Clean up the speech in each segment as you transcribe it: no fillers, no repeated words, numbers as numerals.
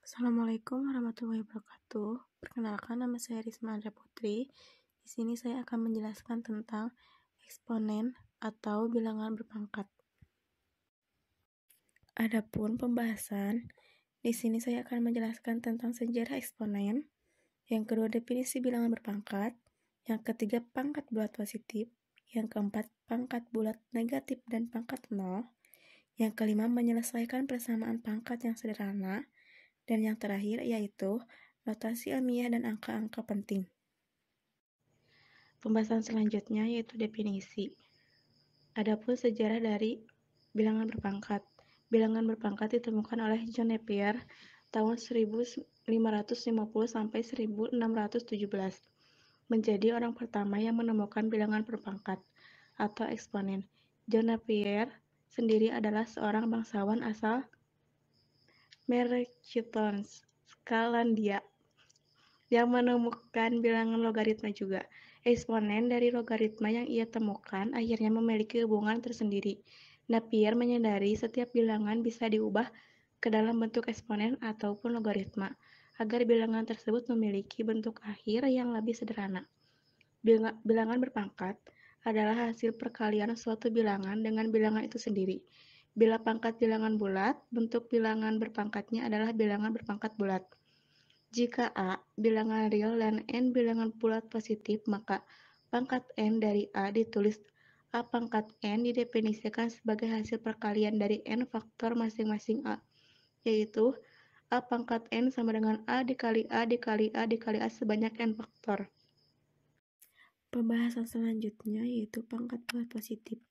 Assalamualaikum warahmatullahi wabarakatuh. Perkenalkan, nama saya Risma Andra Putri. Di sini saya akan menjelaskan tentang eksponen atau bilangan berpangkat. Adapun pembahasan, di sini saya akan menjelaskan tentang sejarah eksponen, yang kedua definisi bilangan berpangkat, yang ketiga pangkat bulat positif, yang keempat pangkat bulat negatif dan pangkat nol, yang kelima menyelesaikan persamaan pangkat yang sederhana, dan yang terakhir yaitu notasi ilmiah dan angka-angka penting. Pembahasan selanjutnya yaitu definisi. Adapun sejarah dari bilangan berpangkat. Bilangan berpangkat ditemukan oleh John Napier tahun 1550 sampai 1617. Menjadi orang pertama yang menemukan bilangan berpangkat atau eksponen. John Napier sendiri adalah seorang bangsawan asal Merchton, Skotlandia, yang menemukan bilangan logaritma juga. Eksponen dari logaritma yang ia temukan akhirnya memiliki hubungan tersendiri. Napier menyadari setiap bilangan bisa diubah ke dalam bentuk eksponen ataupun logaritma, agar bilangan tersebut memiliki bentuk akhir yang lebih sederhana. Bilangan berpangkat adalah hasil perkalian suatu bilangan dengan bilangan itu sendiri. Bila pangkat bilangan bulat, bentuk bilangan berpangkatnya adalah bilangan berpangkat bulat. Jika A bilangan real dan N bilangan bulat positif, maka pangkat N dari A ditulis A pangkat N didefinisikan sebagai hasil perkalian dari N faktor masing-masing A, yaitu A pangkat N sama dengan A dikali A dikali A dikali A sebanyak N faktor. Pembahasan selanjutnya yaitu pangkat bulat positif.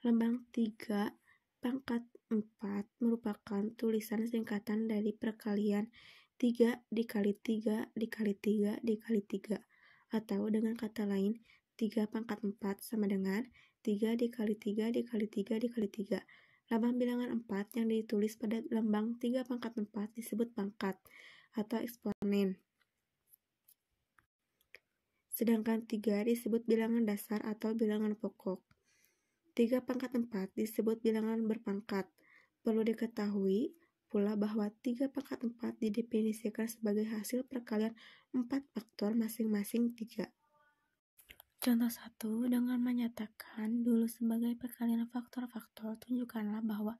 Lambang 3 pangkat 4 merupakan tulisan singkatan dari perkalian 3 dikali 3 dikali 3 dikali 3, atau dengan kata lain 3 pangkat 4 sama dengan 3 dikali 3 dikali 3 dikali 3. Lambang bilangan 4 yang ditulis pada lambang 3 pangkat 4 disebut pangkat atau eksponen. Sedangkan 3 disebut bilangan dasar atau bilangan pokok. 3 pangkat 4 disebut bilangan berpangkat. Perlu diketahui pula bahwa 3 pangkat 4 didefinisikan sebagai hasil perkalian 4 faktor masing-masing 3. Contoh 1, dengan menyatakan dulu sebagai perkalian faktor-faktor, tunjukkanlah bahwa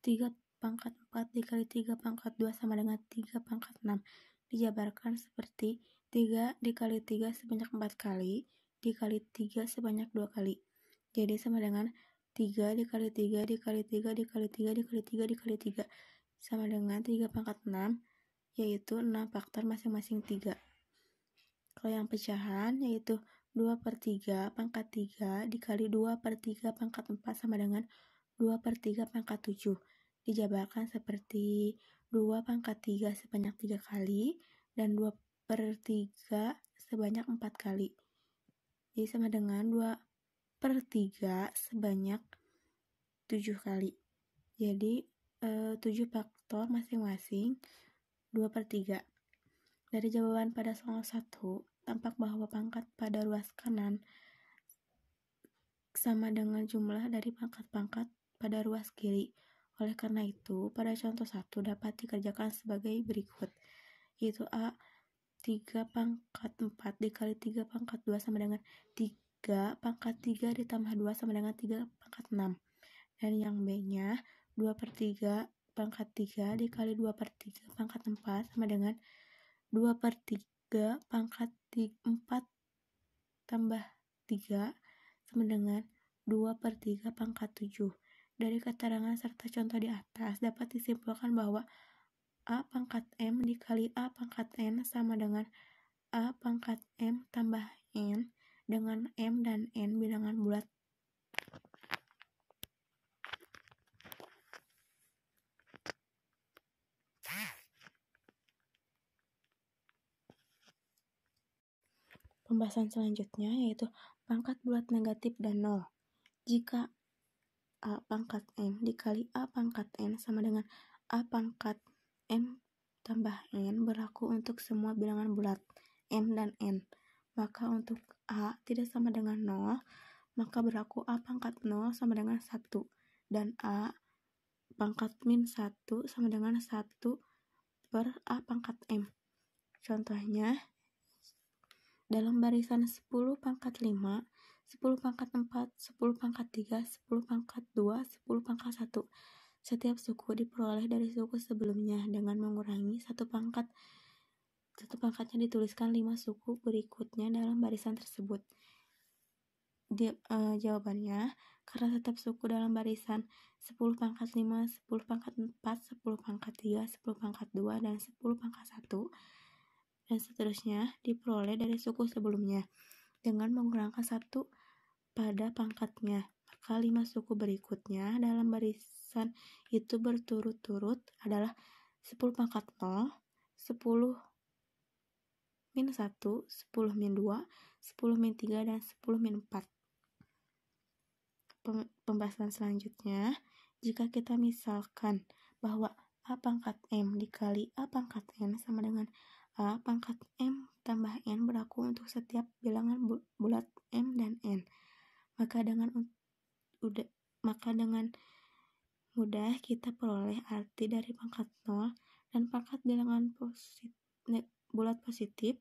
3 pangkat 4 dikali 3 pangkat 2 sama dengan 3 pangkat 6. Dijabarkan seperti 3 dikali 3 sebanyak 4 kali, dikali 3 sebanyak 2 kali. Jadi sama dengan 3 dikali 3 dikali 3 dikali 3 dikali 3 dikali 3 sama dengan 3 pangkat 6, yaitu 6 faktor masing-masing 3. Kalau yang pecahan yaitu 2 per 3 pangkat 3 dikali 2 per 3 pangkat 4 sama dengan 2 per 3 pangkat 7. Dijabarkan seperti 2 pangkat 3 sebanyak 3 kali dan 2 per 3 sebanyak 4 kali. Jadi sama dengan 2 per 3 sebanyak 7 kali. Jadi 7 faktor masing-masing 2 per 3. Dari jawaban pada soal 1, tampak bahwa pangkat pada ruas kanan sama dengan jumlah dari pangkat-pangkat pada ruas kiri. Oleh karena itu, pada contoh 1 dapat dikerjakan sebagai berikut, yaitu A 3 pangkat 4 dikali 3 pangkat 2 sama dengan 3 pangkat 3 ditambah 2 sama dengan 3 pangkat 6. Dan yang B-nya 2 per 3 pangkat 3 dikali 2 per 3 pangkat 4 sama dengan 2 per 3 pangkat 4 tambah 3 sama dengan 2 per 3 pangkat 7. Dari keterangan serta contoh di atas dapat disimpulkan bahwa A pangkat M dikali A pangkat N sama dengan A pangkat M tambah N dengan M dan N bilangan bulat. Pembahasan selanjutnya yaitu pangkat bulat negatif dan nol. Jika A pangkat M dikali A pangkat N sama dengan A pangkat M tambah N berlaku untuk semua bilangan bulat M dan N, maka untuk A tidak sama dengan 0, maka berlaku A pangkat 0 sama dengan 1, dan A pangkat min 1 sama dengan 1 per A pangkat M. Contohnya, dalam barisan 10 pangkat 5, 10 pangkat 4, 10 pangkat 3, 10 pangkat 2, 10 pangkat 1. Setiap suku diperoleh dari suku sebelumnya dengan mengurangi satu pangkatnya dituliskan 5 suku berikutnya dalam barisan tersebut. Jawabannya, karena setiap suku dalam barisan 10 pangkat 5, 10 pangkat 4, 10 pangkat 3, 10 pangkat 2, dan 10 pangkat 1, dan seterusnya diperoleh dari suku sebelumnya dengan mengurangkan satu pada pangkatnya. Maka 5 suku berikutnya dalam barisan itu berturut-turut adalah 10 pangkat 0, 10 min 1, 10 min 2, 10 min 3, dan 10 min 4. Pembahasan selanjutnya, jika kita misalkan bahwa A pangkat M dikali A pangkat N sama dengan A pangkat M tambah N berlaku untuk setiap bilangan bulat M dan N, maka dengan mudah kita peroleh arti dari pangkat 0 dan pangkat bilangan bulat positif.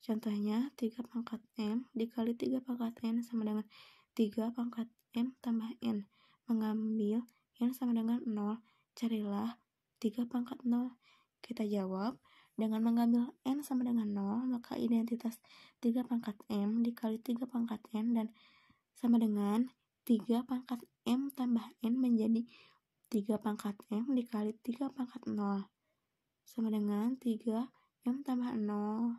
Contohnya, 3 pangkat M dikali 3 pangkat N sama dengan 3 pangkat M tambah N. Mengambil N sama dengan 0, carilah 3 pangkat 0. Kita jawab, dengan mengambil N sama dengan 0, maka identitas 3 pangkat M dikali 3 pangkat N dan sama dengan 3 pangkat M tambah N menjadi 3 pangkat M dikali 3 pangkat 0 sama dengan 3 M tambah 0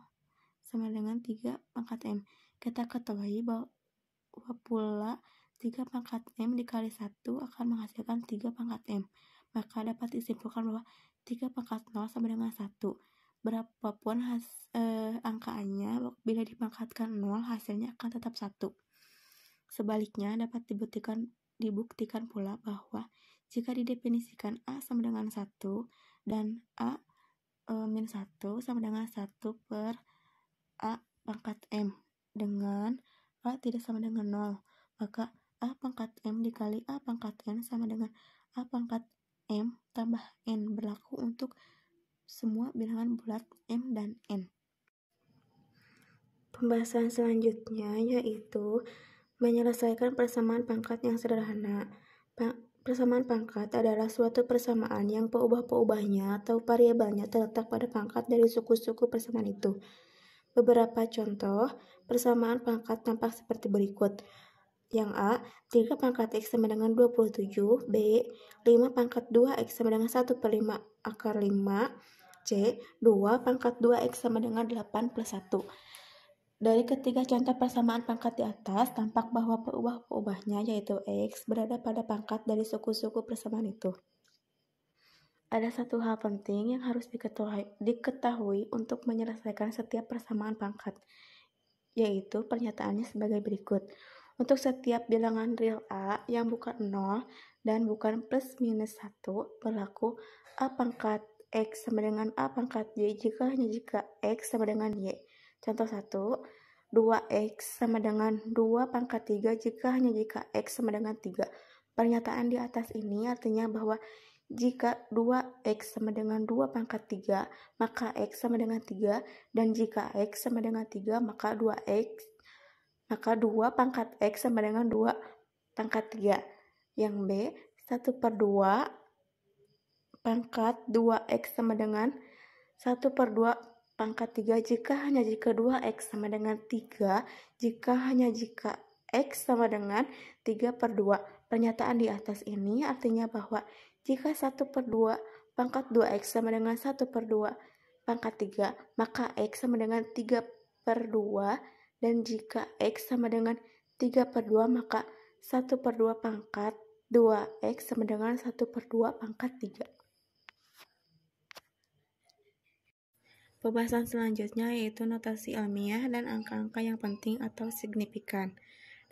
sama dengan 3 pangkat M. Kita ketahui bahwa pula 3 pangkat M dikali 1 akan menghasilkan 3 pangkat M. Maka dapat disimpulkan bahwa 3 pangkat 0 sama dengan 1. Berapapun angkaannya, bila dipangkatkan 0, hasilnya akan tetap 1. Sebaliknya, dapat dibuktikan pula bahwa jika didefinisikan A sama dengan 1 dan A min 1 sama dengan 1 per A pangkat M dengan A tidak sama dengan 0, maka A pangkat M dikali A pangkat N sama dengan A pangkat M tambah N berlaku untuk semua bilangan bulat M dan N. Pembahasan selanjutnya yaitu menyelesaikan persamaan pangkat yang sederhana. Persamaan pangkat adalah suatu persamaan yang peubah-peubahnya atau variabelnya terletak pada pangkat dari suku-suku persamaan itu. Beberapa contoh persamaan pangkat tampak seperti berikut. Yang A, 3 pangkat X sama dengan 27. B, 5 pangkat 2X sama dengan 1 per 5 akar 5. C, 2 pangkat 2X sama dengan 8 plus 1. Dari ketiga contoh persamaan pangkat di atas, tampak bahwa peubah-peubahnya yaitu X berada pada pangkat dari suku-suku persamaan itu. Ada satu hal penting yang harus diketahui untuk menyelesaikan setiap persamaan pangkat, yaitu pernyataannya sebagai berikut. Untuk setiap bilangan real A yang bukan 0 dan bukan plus minus 1, berlaku A pangkat X sama dengan A pangkat Y hanya jika X sama dengan Y. Contoh 1, 2X sama dengan 2 pangkat 3 hanya jika X sama dengan 3. Pernyataan di atas ini artinya bahwa jika 2X sama dengan 2 pangkat 3, maka X sama dengan 3, dan jika X sama dengan 3, maka 2 pangkat X sama dengan 2 pangkat 3. Yang B, 1 per 2 pangkat 2X sama dengan 1 per 2 pangkat 3 jika 2X sama dengan 3, jika X sama dengan 3 per 2. Pernyataan di atas ini artinya bahwa jika 1 per 2 pangkat 2X sama dengan 1 per 2 pangkat 3, maka X sama dengan 3 per 2, dan jika X sama dengan 3 per 2, maka 1 per 2 pangkat 2X sama dengan 1 per 2 pangkat 3. Pembahasan selanjutnya yaitu notasi ilmiah dan angka-angka yang penting atau signifikan.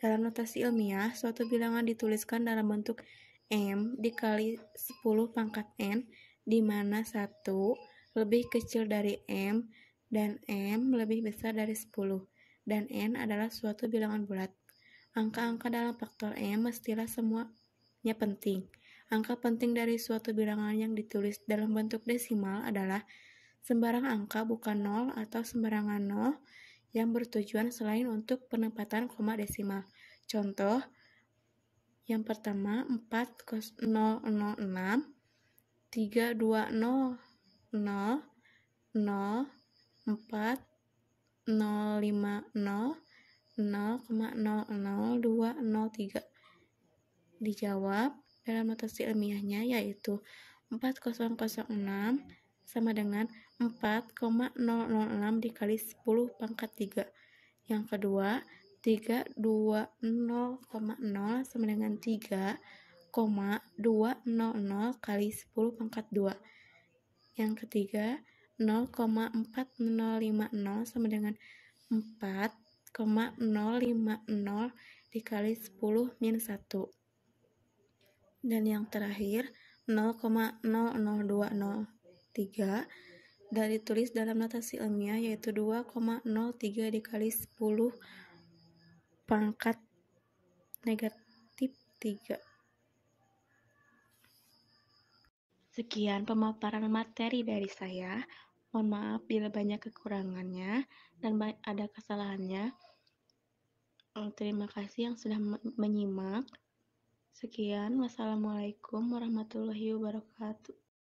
Dalam notasi ilmiah, suatu bilangan dituliskan dalam bentuk M dikali 10 pangkat N, di mana 1 lebih kecil dari M dan M lebih besar dari 10, dan N adalah suatu bilangan bulat. Angka-angka dalam faktor M mestilah semuanya penting. Angka penting dari suatu bilangan yang ditulis dalam bentuk desimal adalah Sembarang angka bukan nol atau sembarangan nol yang bertujuan selain untuk penempatan koma desimal. Contoh, yang pertama 4,006, 3,200, 0, 4, 0,50, 0,00203. Dijawab dalam notasi ilmiahnya yaitu 4006 sama dengan 4,006 dikali 10 pangkat 3. Yang kedua, 320,0 sama dengan 3,200 kali 10 pangkat 2. Yang ketiga, 0,4050 sama dengan 4,050 dikali 10 min 1. Dan yang terakhir, 0,00203 dan ditulis dalam notasi ilmiah yaitu 2,03 dikali 10 pangkat negatif 3. Sekian pemaparan materi dari saya. Mohon maaf bila banyak kekurangannya dan ada kesalahannya. Terima kasih yang sudah menyimak. Sekian, wassalamualaikum warahmatullahi wabarakatuh.